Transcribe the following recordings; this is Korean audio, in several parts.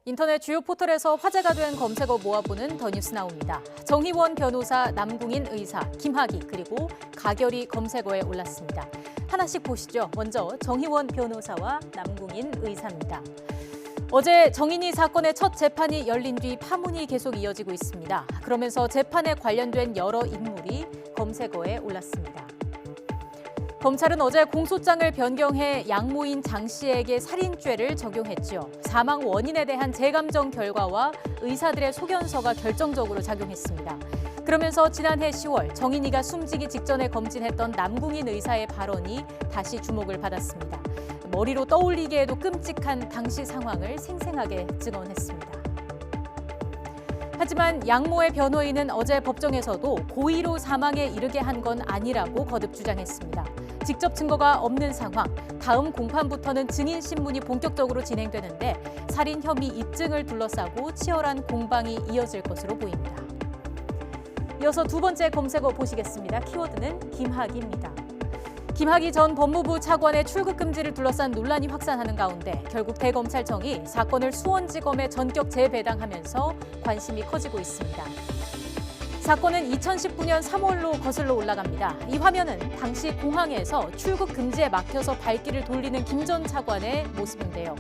인터넷 주요 포털에서 화제가 된 검색어 모아보는 더 뉴스 나옵니다. 정희원 변호사, 남궁인 의사, 김학의 그리고 가결이 검색어에 올랐습니다. 하나씩 보시죠. 먼저 정희원 변호사와 남궁인 의사입니다. 어제 정인이 사건의 첫 재판이 열린 뒤 파문이 계속 이어지고 있습니다. 그러면서 재판에 관련된 여러 인물이 검색어에 올랐습니다. 검찰은 어제 공소장을 변경해 양모인 장 씨에게 살인죄를 적용했지요. 사망 원인에 대한 재감정 결과와 의사들의 소견서가 결정적으로 작용했습니다. 그러면서 지난해 10월 정인이가 숨지기 직전에 검진했던 남궁인 의사의 발언이 다시 주목을 받았습니다. 머리로 떠올리기에도 끔찍한 당시 상황을 생생하게 증언했습니다. 하지만 양모의 변호인은 어제 법정에서도 고의로 사망에 이르게 한 건 아니라고 거듭 주장했습니다. 직접 증거가 없는 상황, 다음 공판부터는 증인 신문이 본격적으로 진행되는데 살인 혐의 입증을 둘러싸고 치열한 공방이 이어질 것으로 보입니다. 이어서 두 번째 검색어 보시겠습니다. 키워드는 김학의입니다. 김학의 전 법무부 차관의 출국 금지를 둘러싼 논란이 확산하는 가운데 결국 대검찰청이 사건을 수원지검에 전격 재배당하면서 관심이 커지고 있습니다. 사건은 2019년 3월로 거슬러 올라갑니다. 이 화면은 당시 공항에서 출국 금지에 막혀서 발길을 돌리는 김 전 차관의 모습인데요.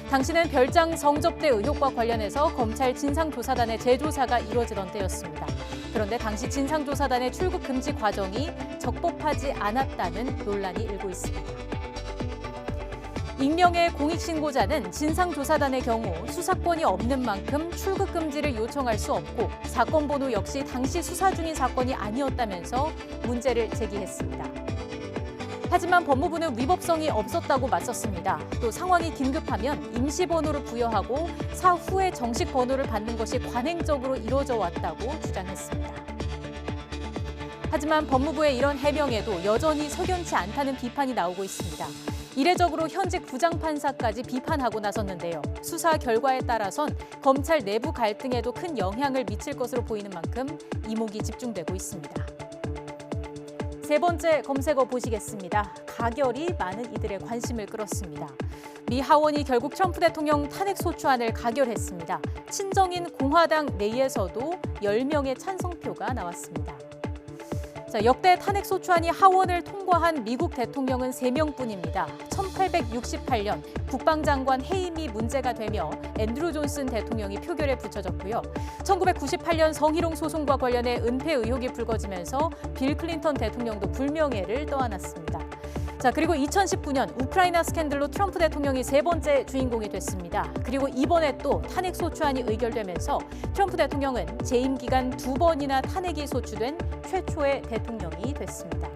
당시는 별장 성접대 의혹과 관련해서 검찰 진상조사단의 재조사가 이루어지던 때였습니다. 그런데 당시 진상조사단의 출국 금지 과정이 적법하지 않았다는 논란이 일고 있습니다. 익명의 공익신고자는 진상조사단의 경우 수사권이 없는 만큼 출국 금지를 요청할 수 없고 사건 번호 역시 당시 수사 중인 사건이 아니었다면서 문제를 제기했습니다. 하지만 법무부는 위법성이 없었다고 맞섰습니다. 또 상황이 긴급하면 임시번호를 부여하고 사후에 정식 번호를 받는 것이 관행적으로 이루어져 왔다고 주장했습니다. 하지만 법무부의 이런 해명에도 여전히 석연치 않다는 비판이 나오고 있습니다. 이례적으로 현직 부장판사까지 비판하고 나섰는데요. 수사 결과에 따라선 검찰 내부 갈등에도 큰 영향을 미칠 것으로 보이는 만큼 이목이 집중되고 있습니다. 세 번째 검색어 보시겠습니다. 가결이 많은 이들의 관심을 끌었습니다. 미 하원이 결국 트럼프 대통령 탄핵소추안을 가결했습니다. 친정인 공화당 내에서도 10명의 찬성표가 나왔습니다. 역대 탄핵소추안이 하원을 통과한 미국 대통령은 3명뿐입니다. 1868년 국방장관 해임이 문제가 되며 앤드루 존슨 대통령이 표결에 붙여졌고요. 1998년 성희롱 소송과 관련해 은폐 의혹이 불거지면서 빌 클린턴 대통령도 불명예를 떠안았습니다. 그리고 2019년 우크라이나 스캔들로 트럼프 대통령이 세 번째 주인공이 됐습니다. 그리고 이번에 또 탄핵소추안이 의결되면서 트럼프 대통령은 재임 기간 2번이나 탄핵이 소추된 최초의 대통령이 됐습니다.